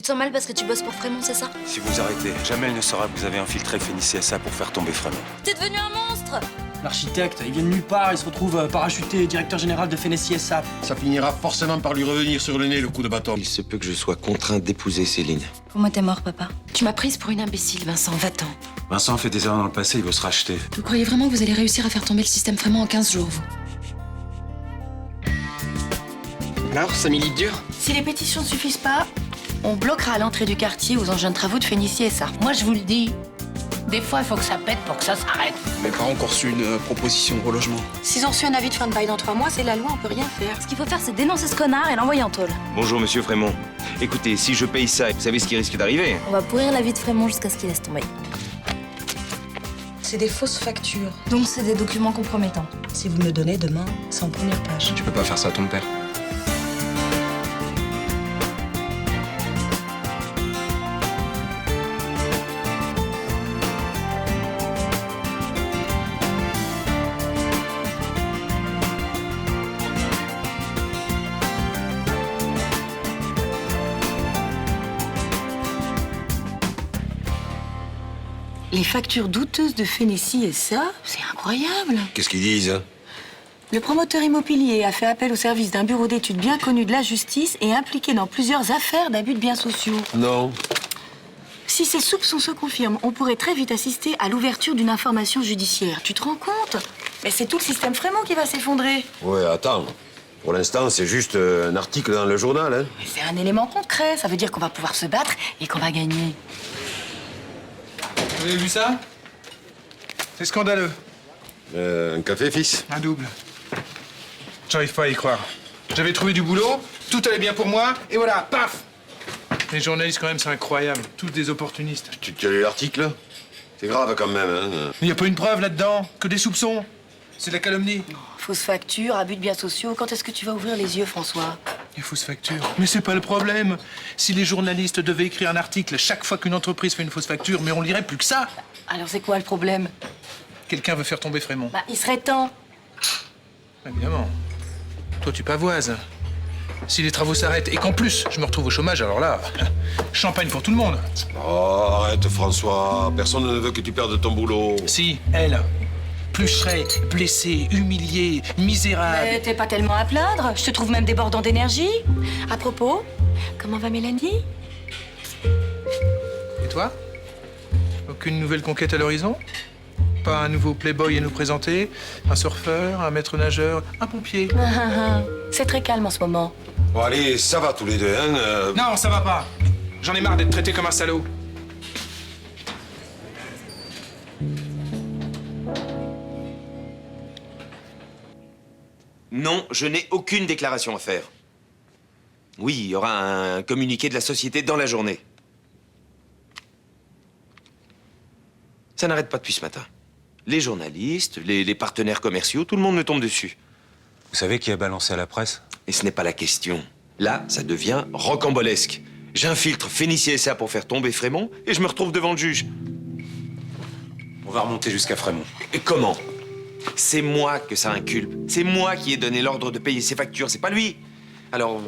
sens mal parce que tu bosses pour Frémont, c'est ça? Si vous arrêtez, jamais elle ne saura que vous avez infiltré Phénis CSA pour faire tomber Frémont. T'es devenu un monstre! L'architecte, il vient de nulle part, il se retrouve parachuté directeur général de Fenesi SA. Ça finira forcément par lui revenir sur le nez, le coup de bâton. Il se peut que je sois contraint d'épouser Céline. Pour moi, t'es mort, papa. Tu m'as prise pour une imbécile, Vincent, va-t'en. Vincent a fait des erreurs dans le passé, il veut se racheter. Vous croyez vraiment que vous allez réussir à faire tomber le système Frémont en 15 jours, vous? Alors, ça milite dur? Si les pétitions ne suffisent pas, on bloquera à l'entrée du quartier aux engins de travaux de Phénicie SA. Moi, je vous le dis, des fois, il faut que ça pète pour que ça s'arrête. Mes parents ont encore reçu une proposition de relogement. S'ils ont reçu un avis de fin de bail dans 3 mois, c'est la loi, on peut rien faire. Ce qu'il faut faire, c'est dénoncer ce connard et l'envoyer en tôle. Bonjour, monsieur Frémont. Écoutez, si je paye ça, vous savez ce qui risque d'arriver? On va pourrir la vie de Frémont jusqu'à ce qu'il laisse tomber. C'est des fausses factures. Donc, c'est des documents compromettants. Si vous me le donnez demain, c'est en première page. Tu peux pas faire ça à ton père. Les factures douteuses de Phénicie SA, c'est incroyable. Qu'est-ce qu'ils disent, hein? Le promoteur immobilier a fait appel au service d'un bureau d'études bien connu de la justice et impliqué dans plusieurs affaires d'abus de biens sociaux. Non. Si ces soupçons se confirment, on pourrait très vite assister à l'ouverture d'une information judiciaire. Tu te rends compte? Mais c'est tout le système Frémont qui va s'effondrer. Ouais, attends. Pour l'instant, c'est juste un article dans le journal, hein? Mais c'est un élément concret. Ça veut dire qu'on va pouvoir se battre et qu'on va gagner. Vous avez vu ça? C'est scandaleux. Un café, fils? Un double. J'arrive pas à y croire. J'avais trouvé du boulot, tout allait bien pour moi, et voilà, paf! Les journalistes, quand même, c'est incroyable. Tous des opportunistes. Tu as lu l'article? C'est grave, quand même, hein? Il n'y a pas une preuve là-dedans, que des soupçons. C'est de la calomnie. Fausse facture, abus de biens sociaux. Quand est-ce que tu vas ouvrir les yeux, François? Les fausses factures. Mais c'est pas le problème. Si les journalistes devaient écrire un article chaque fois qu'une entreprise fait une fausse facture, mais on lirait plus que ça. Alors c'est quoi le problème? Quelqu'un veut faire tomber Frémont. Bah, il serait temps. Évidemment. Toi, tu pavoises. Si les travaux s'arrêtent et qu'en plus, je me retrouve au chômage, alors là, champagne pour tout le monde. Oh, arrête, François. Personne ne veut que tu perdes ton boulot. Si, elle. Plus je serais blessé, humilié, misérable. Mais t'es pas tellement à plaindre. Je te trouve même débordant d'énergie. À propos, comment va Mélanie? Et toi? Aucune nouvelle conquête à l'horizon? Pas un nouveau playboy à nous présenter? Un surfeur, un maître nageur, un pompier? C'est très calme en ce moment. Bon, allez, ça va tous les deux, hein? Non, ça va pas. J'en ai marre d'être traité comme un salaud. Non, je n'ai aucune déclaration à faire. Oui, il y aura un communiqué de la société dans la journée. Ça n'arrête pas depuis ce matin. Les journalistes, les partenaires commerciaux, tout le monde me tombe dessus. Vous savez qui a balancé à la presse? Et ce n'est pas la question. Là, ça devient rocambolesque. J'infiltre Phénicie SA pour faire tomber Frémont et je me retrouve devant le juge. On va remonter jusqu'à Frémont. Et comment? C'est moi que ça inculpe. C'est moi qui ai donné l'ordre de payer ses factures, c'est pas lui. Alors,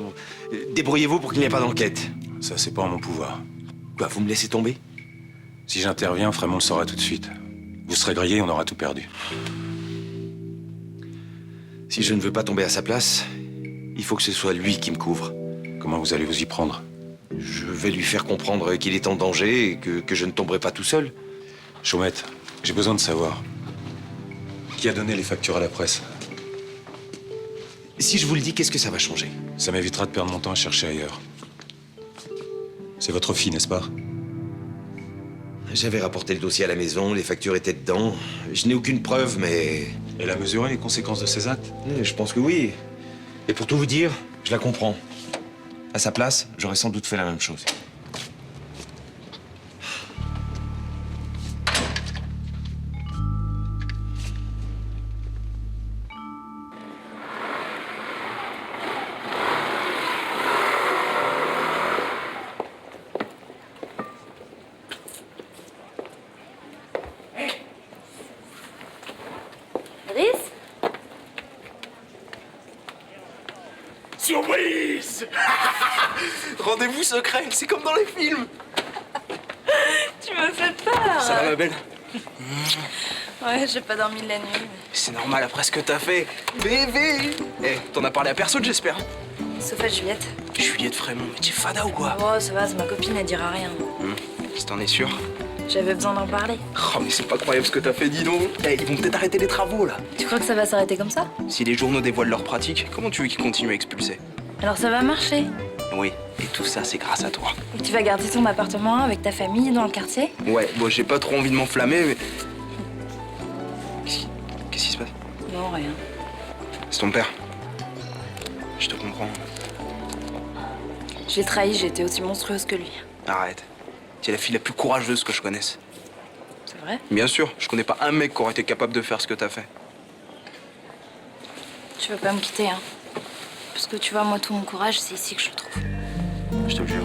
débrouillez-vous pour qu'il n'y ait pas d'enquête. Ça, c'est pas en mon pouvoir. Quoi, vous me laissez tomber? Si j'interviens, Frémont le saura tout de suite. Vous serez grillé, on aura tout perdu. Si je ne veux pas tomber à sa place, il faut que ce soit lui qui me couvre. Comment vous allez vous y prendre? Je vais lui faire comprendre qu'il est en danger et que je ne tomberai pas tout seul. Chaumette, j'ai besoin de savoir. Qui a donné les factures à la presse? Si je vous le dis, qu'est-ce que ça va changer? Ça m'évitera de perdre mon temps à chercher ailleurs. C'est votre fille, n'est-ce pas? J'avais rapporté le dossier à la maison, les factures étaient dedans. Je n'ai aucune preuve, mais... Elle a mesuré les conséquences de ses actes? Je pense que oui. Et pour tout vous dire, je la comprends. À sa place, j'aurais sans doute fait la même chose. Alice? Surprise! Rendez-vous secret, c'est comme dans les films. Tu me fais peur. Ça va, ma belle? Ouais, j'ai pas dormi de la nuit. C'est normal après ce que t'as fait. Bébé. Eh, t'en as parlé à personne, j'espère? Sauf à Juliette. Juliette Frémont, mais t'es fada ou quoi? Oh, ça va, c'est ma copine, elle dira rien. Si t'en es sûr? J'avais besoin d'en parler. Oh, mais c'est pas croyable ce que t'as fait, dis donc. Eh, ils vont peut-être arrêter les travaux, là. Tu crois que ça va s'arrêter comme ça? Si les journaux dévoilent leurs pratiques, comment tu veux qu'ils continuent à expulser? Alors ça va marcher. Oui, et tout ça, c'est grâce à toi. Et tu vas garder ton appartement avec ta famille dans le quartier? Ouais, bon, j'ai pas trop envie de m'enflammer, mais... Qu'est-ce qui se passe? Non, rien. C'est ton père. Je te comprends. J'ai trahi, j'ai été aussi monstrueuse que lui. Arrête. Tu es la fille la plus courageuse que je connaisse. C'est vrai? Bien sûr, je connais pas un mec qui aurait été capable de faire ce que t'as fait. Tu veux pas me quitter, hein? Parce que tu vois, moi, tout mon courage, c'est ici que je le trouve. Je te le jure.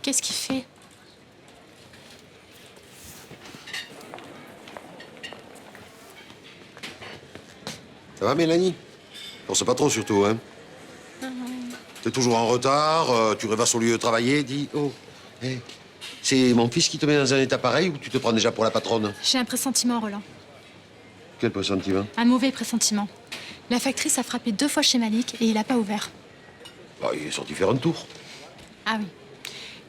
Qu'est-ce qu'il fait? Ça va, Mélanie? Pense pas trop, surtout, hein? T'es toujours en retard, tu rêvasses au lieu de travailler, dis... Oh, hé, c'est mon fils qui te met dans un état pareil ou tu te prends déjà pour la patronne? J'ai un pressentiment, Roland. Quel pressentiment? Un mauvais pressentiment. La factrice a frappé 2 fois chez Malik et il a pas ouvert. Bah, il est sorti faire un tour. Ah oui.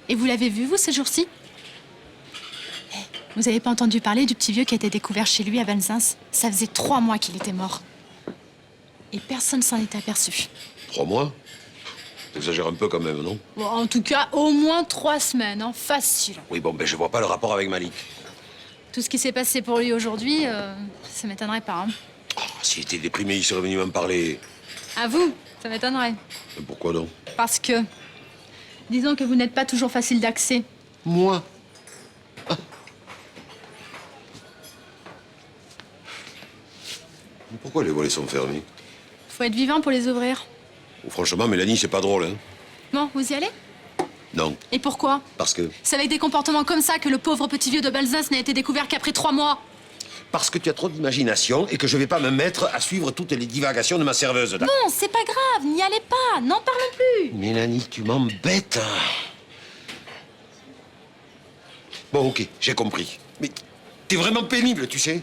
Et vous l'avez vu, vous, ces jours-ci? Eh, vous avez pas entendu parler du petit vieux qui a été découvert chez lui à Valzins? Ça faisait 3 mois qu'il était mort. Et personne s'en est aperçu. 3 mois? T'exagères un peu quand même, non? Bon, en tout cas, au moins 3 semaines, hein, facile. Oui, bon, ben je vois pas le rapport avec Malik. Tout ce qui s'est passé pour lui aujourd'hui, ça m'étonnerait pas. Hein. Oh, s'il était déprimé, il serait venu m'en parler. À vous, ça m'étonnerait. Mais pourquoi donc? Parce que, disons que vous n'êtes pas toujours facile d'accès. Moi? Mais pourquoi les volets sont fermés? Faut être vivant pour les ouvrir. Oh, franchement, Mélanie, c'est pas drôle, hein? Bon, vous y allez? Non, Et pourquoi? parce que... C'est avec des comportements comme ça que le pauvre petit vieux de Balzins n'a été découvert qu'après 3 mois. Parce que tu as trop d'imagination et que je vais pas me mettre à suivre toutes les divagations de ma serveuse. Non, c'est pas grave, n'y allez pas, n'en parlons plus. Mélanie, tu m'embêtes. Bon, ok, j'ai compris. Mais t'es vraiment pénible, tu sais.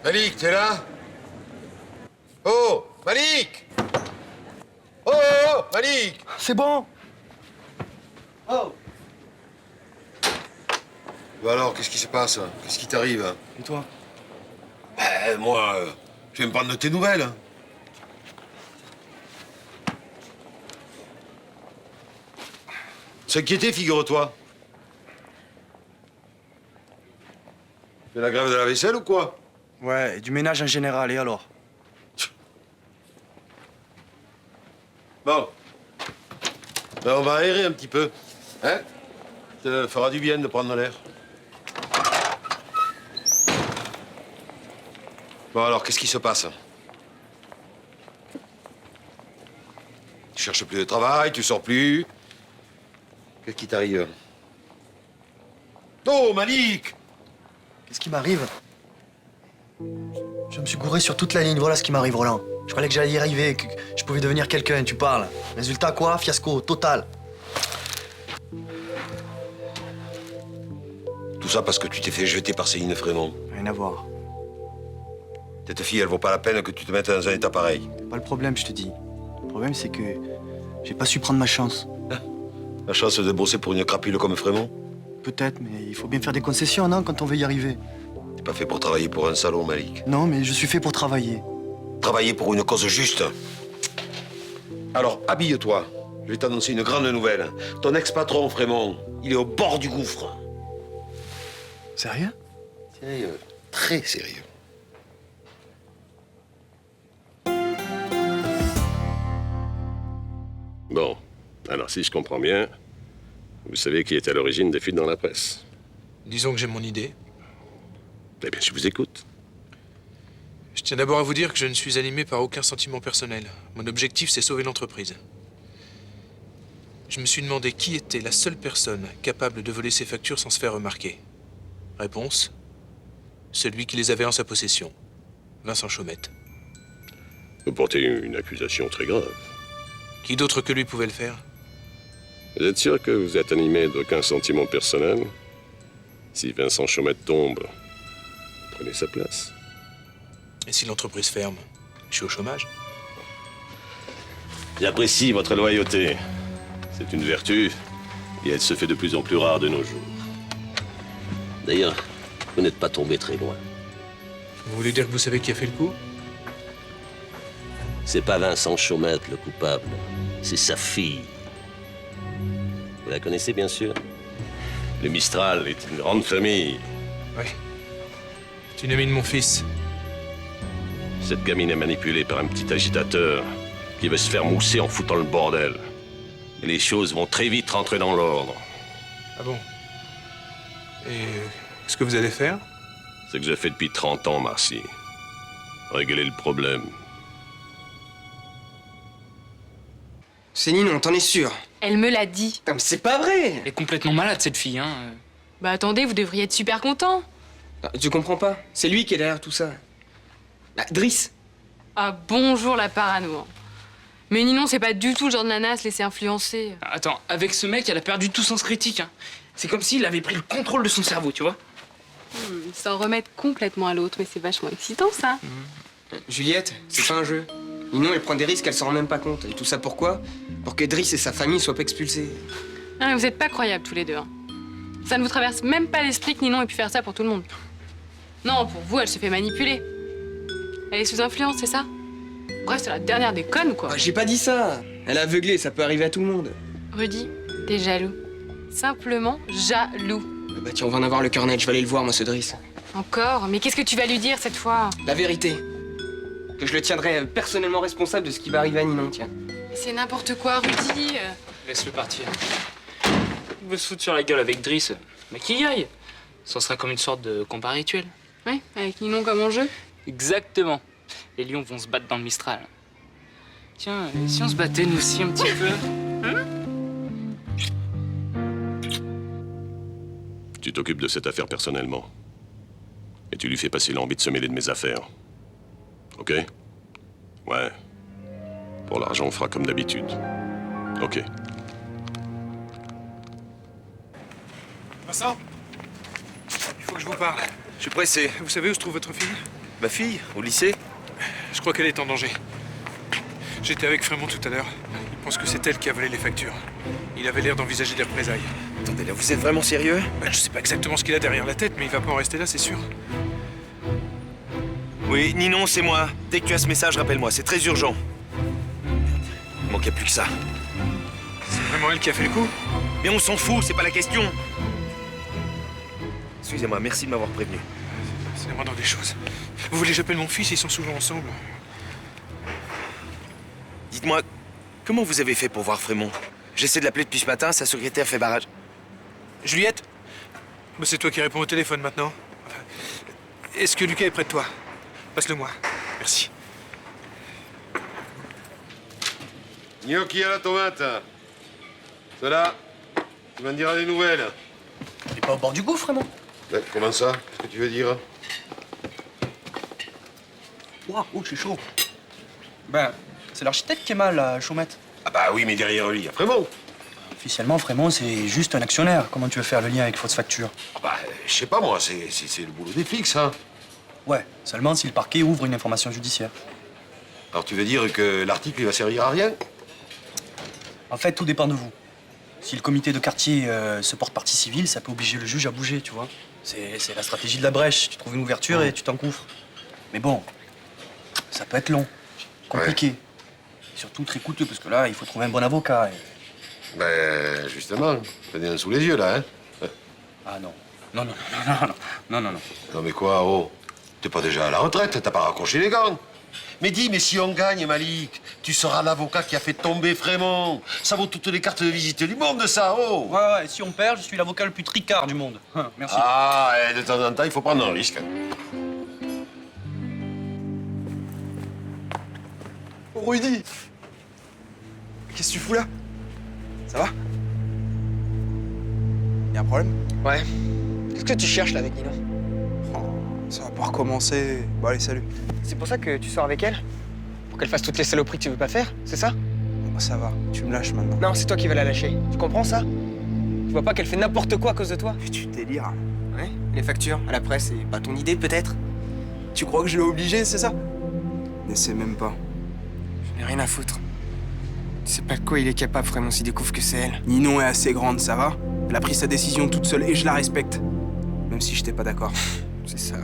Malik, t'es là? Oh, Malik! Oh, oh, oh, Malik! C'est bon. Oh! Bah alors, qu'est-ce qui se passe? Qu'est-ce qui t'arrive? Et toi? Moi, je vais me prendre de tes nouvelles. S'inquiéter, figure-toi. C'est la grève de la vaisselle ou quoi? Ouais, et du ménage en général, et alors? Bon. Ben, on va aérer un petit peu. Hein? Ça te fera du bien de prendre l'air. Bon, alors, qu'est-ce qui se passe? Tu cherches plus de travail, tu sors plus. Qu'est-ce qui t'arrive? Oh, Malik! Qu'est-ce qui m'arrive? Je me suis gouré sur toute la ligne, voilà ce qui m'arrive, Roland. Je croyais que j'allais y arriver, que je pouvais devenir quelqu'un, tu parles. Résultat quoi? Fiasco, total. Tout ça parce que tu t'es fait jeter par Céline Frémont. Rien à voir. Cette fille, elle vaut pas la peine que tu te mettes dans un état pareil. C'est pas le problème, je te dis. Le problème, c'est que j'ai pas su prendre ma chance. La chance de bosser pour une crapule comme Frémont? Peut-être, mais il faut bien faire des concessions, non, quand on veut y arriver. T'es pas fait pour travailler pour un salaud, Malik. Non, mais je suis fait pour travailler. Travailler pour une cause juste. Alors, habille-toi. Je vais t'annoncer une grande nouvelle. Ton ex-patron, Frémont, il est au bord du gouffre. Sérieux? Sérieux, très sérieux. Bon, alors si je comprends bien, vous savez qui est à l'origine des fuites dans la presse. Disons que j'ai mon idée. Eh bien, je vous écoute. Je tiens d'abord à vous dire que je ne suis animé par aucun sentiment personnel. Mon objectif, c'est sauver l'entreprise. Je me suis demandé qui était la seule personne capable de voler ces factures sans se faire remarquer. Réponse, celui qui les avait en sa possession, Vincent Chaumette. Vous portez une accusation très grave. Qui d'autre que lui pouvait le faire? Vous êtes sûr que vous êtes animé d'aucun sentiment personnel? Si Vincent Chaumette tombe, prenez sa place. Et si l'entreprise ferme, je suis au chômage. J'apprécie votre loyauté. C'est une vertu, et elle se fait de plus en plus rare de nos jours. D'ailleurs, vous n'êtes pas tombé très loin. Vous voulez dire que vous savez qui a fait le coup? C'est pas Vincent Chaumette le coupable, c'est sa fille. Vous la connaissez bien sûr? Le Mistral est une grande famille. Oui. C'est une amie de mon fils. Cette gamine est manipulée par un petit agitateur qui veut se faire mousser en foutant le bordel. Et les choses vont très vite rentrer dans l'ordre. Ah bon? Et qu'est-ce que vous allez faire? C'est que je fais depuis 30 ans, Marcy. Régler le problème. C'est Ninon, t'en es sûr? Elle me l'a dit. Putain, mais c'est pas vrai! Elle est complètement malade, cette fille, hein. Bah attendez, vous devriez être super content. Ah, tu comprends pas? C'est lui qui est derrière tout ça. Bah, Driss! Ah bonjour la parano. Hein. Mais Ninon, c'est pas du tout le genre de nana à se laisser influencer. Attends, avec ce mec, elle a perdu tout sens critique, hein. C'est comme s'il avait pris le contrôle de son cerveau, tu vois. S'en remettre complètement à l'autre, mais c'est vachement excitant ça. Juliette, c'est pas un jeu. Ninon, elle prend des risques, elle s'en rend même pas compte. Et tout ça pourquoi? Pour que Driss et sa famille soient pas expulsés. Ah, mais vous êtes pas croyables tous les deux. Hein. Ça ne vous traverse même pas l'esprit que Ninon ait pu faire ça pour tout le monde. Non, pour vous, elle se fait manipuler. Elle est sous influence, c'est ça? Bref, c'est la dernière des connes ou quoi? Ah, j'ai pas dit ça! Elle est aveuglée, ça peut arriver à tout le monde. Rudy, t'es jaloux. Simplement jaloux. Bah tiens, on va en avoir le cœur net, je vais aller le voir, moi, ce Driss. Encore? Mais qu'est-ce que tu vas lui dire cette fois? La vérité. Que je le tiendrai personnellement responsable de ce qui va arriver à Ninon, tiens. C'est n'importe quoi, Rudy. Laisse-le partir. Il veut se foutre sur la gueule avec Driss. Mais qu'il y aille. Ça sera comme une sorte de combat rituel. Ouais, avec Ninon comme enjeu. Exactement. Les lions vont se battre dans le Mistral. Tiens, et si on se battait nous aussi un petit peu? Hein? Tu t'occupes de cette affaire personnellement. Et tu lui fais passer l'envie de se mêler de mes affaires. Ok? Ouais. Pour l'argent, on fera comme d'habitude. Ok. Vincent? Il faut que je vous parle. Je suis pressé. Vous savez où se trouve votre fille? Ma fille, au lycée? Je crois qu'elle est en danger. J'étais avec Frémont tout à l'heure. Il pense que c'est elle qui a volé les factures. Il avait l'air d'envisager des représailles. Attendez, là, vous êtes vraiment sérieux? Ben, je sais pas exactement ce qu'il a derrière la tête, mais il va pas en rester là, c'est sûr. Oui, Ninon, c'est moi. Dès que tu as ce message, rappelle-moi, c'est très urgent. Il manquait plus que ça. C'est vraiment elle qui a fait le coup? Mais on s'en fout, c'est pas la question. Excusez-moi, merci de m'avoir prévenu. C'est la moindre des choses. Vous voulez que j'appelle mon fils? Ils sont souvent ensemble. Dites-moi, comment vous avez fait pour voir Frémont? J'essaie de l'appeler depuis ce matin, sa secrétaire fait barrage. Juliette? Ben, c'est toi qui réponds au téléphone maintenant. Est-ce que Lucas est près de toi? Passe-le-moi. Merci. Gnocchi à la tomate. Cela, tu m'en diras des nouvelles. T'es pas au bord du gouffre, Raymond? Comment ça? Qu'est-ce que tu veux dire? Ouah, oh, c'est chaud. Ben, c'est l'architecte qui est mal, la Chaumette. Ah bah oui, mais derrière lui, il y a Frémont. Officiellement, Frémont, c'est juste un actionnaire. Comment tu veux faire le lien avec fausse facture? Ah bah, je sais pas moi, c'est le boulot des flics, ça. Ouais, seulement si le parquet ouvre une information judiciaire. Alors tu veux dire que l'article, il va servir à rien? En fait, tout dépend de vous. Si le comité de quartier se porte partie civile, ça peut obliger le juge à bouger, tu vois. C'est la stratégie de la brèche. Tu trouves une ouverture et tu t'engouffres. Mais bon, ça peut être long, compliqué. Ouais. Surtout très coûteux, parce que là, il faut trouver un bon avocat. Et... Ben, justement, t'as des sous les yeux, là, hein? Ah non. Non, non, non, non, non, non, non, non. Non, mais quoi, oh? T'es pas déjà à la retraite, t'as pas raccroché les gants? Mais dis, mais si on gagne, Malik, tu seras l'avocat qui a fait tomber Frémont. Ça vaut toutes les cartes de visite du monde, ça, oh. Ouais, si on perd, je suis l'avocat le plus tricard du monde. Merci. Ah, et de temps en temps, il faut prendre un risque. Oh, Rudy! Qu'est-ce que tu fous là? Ça va? Y'a un problème? Ouais. Qu'est-ce que tu cherches là avec Nino? Oh, ça va pas recommencer. Bon, allez, salut. C'est pour ça que tu sors avec elle? Pour qu'elle fasse toutes les saloperies que tu veux pas faire, c'est ça? Bon, bah, ça va, tu me lâches maintenant. Non, c'est toi qui vas la lâcher. Tu comprends ça? Tu vois pas qu'elle fait n'importe quoi à cause de toi? Mais tu délires. Ouais? Les factures à la presse, c'est pas ton idée peut-être? Tu crois que je l'ai obligée, c'est ça? N'essaie même pas. J'en ai rien à foutre. Tu sais pas de quoi il est capable, Frémont, s'il découvre que c'est elle. Ninon est assez grande, ça va? Elle a pris sa décision toute seule et je la respecte. Même si j'étais pas d'accord. C'est ça.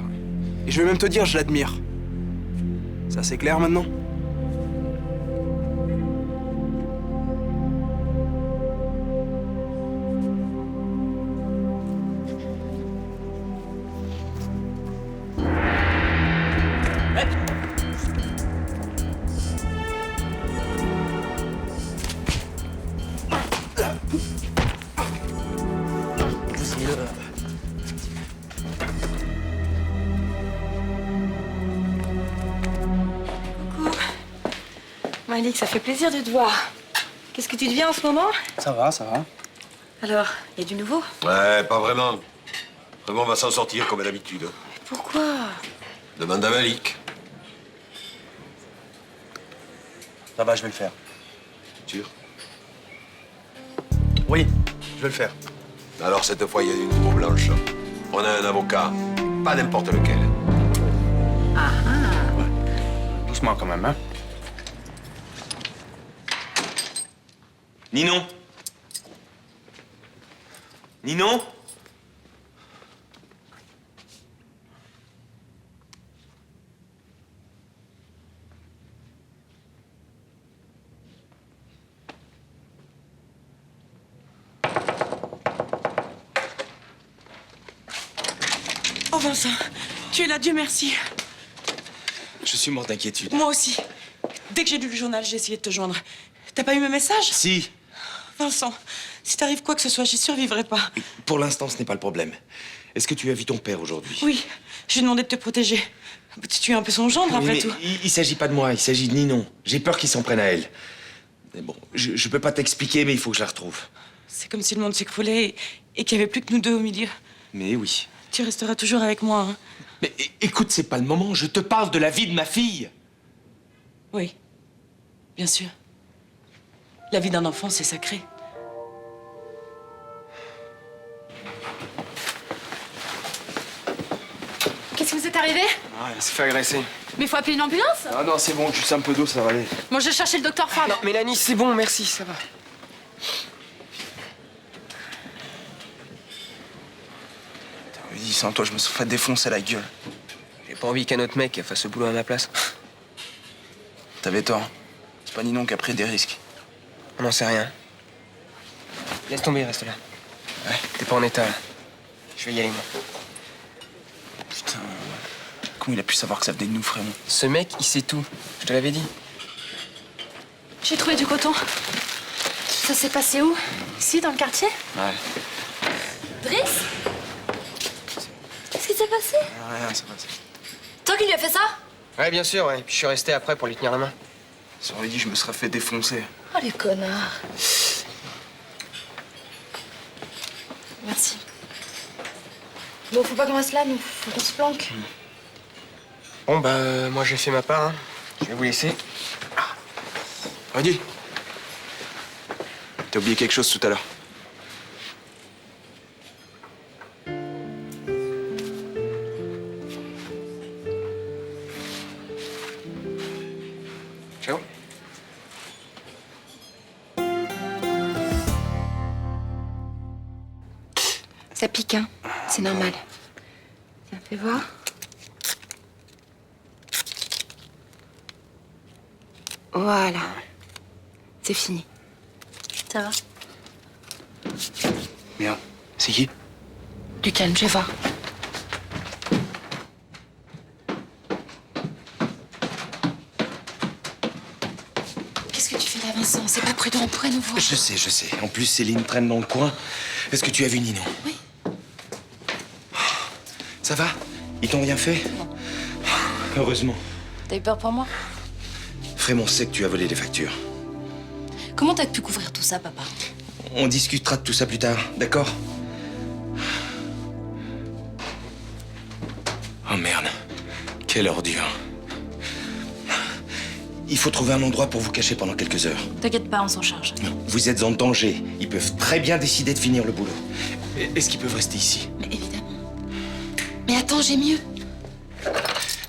Et je vais même te dire, je l'admire. Ça, c'est clair maintenant? Malik, ça fait plaisir de te voir. Qu'est-ce que tu deviens en ce moment? Ça va, ça va. Alors, il y a du nouveau? Ouais, pas vraiment. Frémont va s'en sortir comme d'habitude. Pourquoi? Demande à Malik. Ça va, je vais le faire. Sûr? Oui, je vais le faire. Alors cette fois, il y a une peau blanche. On a un avocat, pas n'importe lequel. Doucement quand même, hein. Ninon? Ninon? Oh Vincent, tu es là, Dieu merci. Je suis mort d'inquiétude. Moi aussi. Dès que j'ai lu le journal, j'ai essayé de te joindre. T'as pas eu mes messages? Si. Vincent, si t'arrive quoi que ce soit, j'y survivrai pas. Pour l'instant, ce n'est pas le problème. Est-ce que tu as vu ton père aujourd'hui? Oui, je lui ai demandé de te protéger. Tu es un peu son gendre, après tout. Il s'agit pas de moi, il s'agit de Ninon. J'ai peur qu'il s'en prenne à elle. Mais bon, je peux pas t'expliquer, mais il faut que je la retrouve. C'est comme si le monde s'écroulait et qu'il y avait plus que nous deux au milieu. Mais oui. Tu resteras toujours avec moi, hein? Mais écoute, c'est pas le moment. Je te parle de la vie de ma fille. Oui, bien sûr. La vie d'un enfant, c'est sacré. Qu'est-ce qui vous est arrivé? Ouais, elle s'est fait agresser. Mais faut appeler une ambulance? Ah non, c'est bon, juste un peu d'eau, ça va aller. Bon, je vais chercher le docteur Fard. Non, Mélanie, c'est bon, merci, ça va. Rudy, sans toi, je me serais fait défoncer la gueule. J'ai pas envie qu'un autre mec fasse ce boulot à ma place. T'avais tort. C'est pas Ninon qui a pris des risques. On n'en sait rien. Laisse tomber, reste là. Ouais, t'es pas en état, là. Je vais y aller, moi. Putain, comment il a pu savoir que ça venait de nous, Frémont? Ce mec, il sait tout. Je te l'avais dit. J'ai trouvé du coton. Ça s'est passé où? Ici, dans le quartier? Ouais. Driss? Qu'est-ce qui s'est passé? Rien, ça passe. Toi qui lui as fait ça? Ouais, bien sûr, ouais. Puis je suis resté après pour lui tenir la main. Sans Rudy, je me serais fait défoncer. Oh les connards. Merci. Bon, faut pas qu'on reste là, nous. Faut qu'on se planque. Bon, bah, moi, j'ai fait ma part, hein. Je vais vous laisser. Rudy, t'as oublié quelque chose tout à l'heure. Ciao. Ça pique, hein? C'est normal. Tiens, fais voir. Voilà. C'est fini. Ça va? Merde, c'est qui? Du calme, je vais voir. fais là, Vincent? C'est pas prudent, on pourrait nous voir. Je sais. En plus, Céline traîne dans le coin. Est-ce que tu as vu Ninon? Oui. Ça va? Ils t'ont rien fait? Non. Heureusement. T'as eu peur pour moi? Frémont sait que tu as volé les factures. Comment t'as pu couvrir tout ça, papa? On discutera de tout ça plus tard, d'accord? Oh merde. Quelle ordure. Il faut trouver un endroit pour vous cacher pendant quelques heures. T'inquiète pas, on s'en charge. Vous êtes en danger. Ils peuvent très bien décider de finir le boulot. Est-ce qu'ils peuvent rester ici? Mais évidemment. Mais attends, j'ai mieux.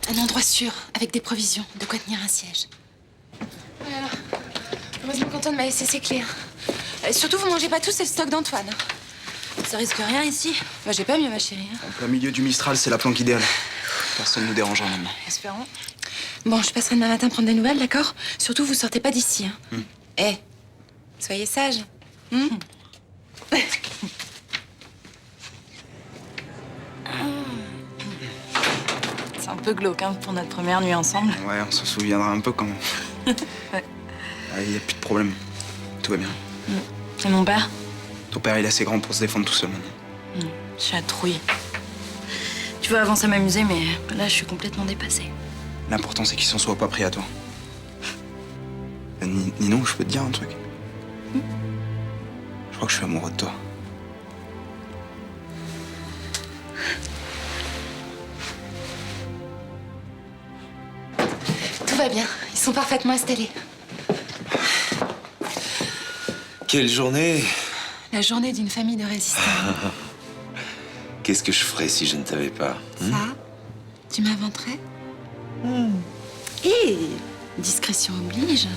Un endroit sûr, avec des provisions, de quoi tenir un siège. Voilà. Heureusement qu'Antoine m'a laissé ses clés. Surtout, vous mangez pas tous, c'est le stock d'Antoine. Ça risque rien ici. Bah, j'ai pas mieux, ma chérie. En plein milieu du Mistral, c'est la planque idéale. Personne ne nous dérangera maintenant. Espérons. Bon, je passerai demain matin prendre des nouvelles, d'accord? Surtout, vous sortez pas d'ici. Eh, soyez sages. C'est un peu glauque, hein, pour notre première nuit ensemble. Ouais, on s'en souviendra un peu quand même. Ouais. Il n'y a plus de problème. Tout va bien. Et mon père? Ton père, il est assez grand pour se défendre tout seul maintenant. Je suis à trouille. Tu vois, avant ça m'amusait, mais là, je suis complètement dépassée. L'important, c'est qu'il s'en soit pas pris à toi. Ninon, je peux te dire un truc? Je crois que je suis amoureux de toi. Tout va bien. Ils sont parfaitement installés. Quelle journée! La journée d'une famille de résistants. Qu'est-ce que je ferais si je ne t'avais pas? Ça, tu m'inventerais? Et discrétion oblige.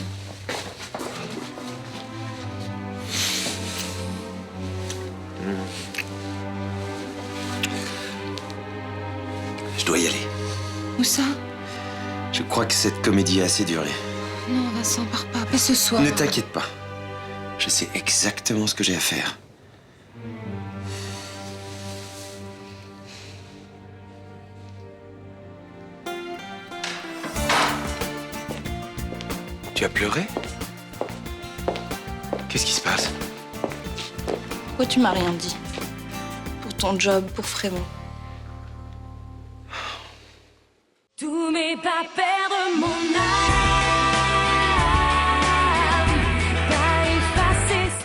Je dois y aller. Où ça? Je crois que cette comédie a assez duré. Non, Vincent, pars pas ce soir. Ne t'inquiète pas. Je sais exactement ce que j'ai à faire. Tu as pleuré? Qu'est-ce qui se passe? Pourquoi tu m'as rien dit? Pour ton job, pour Frémont. Tous mes pas perdent mon âme.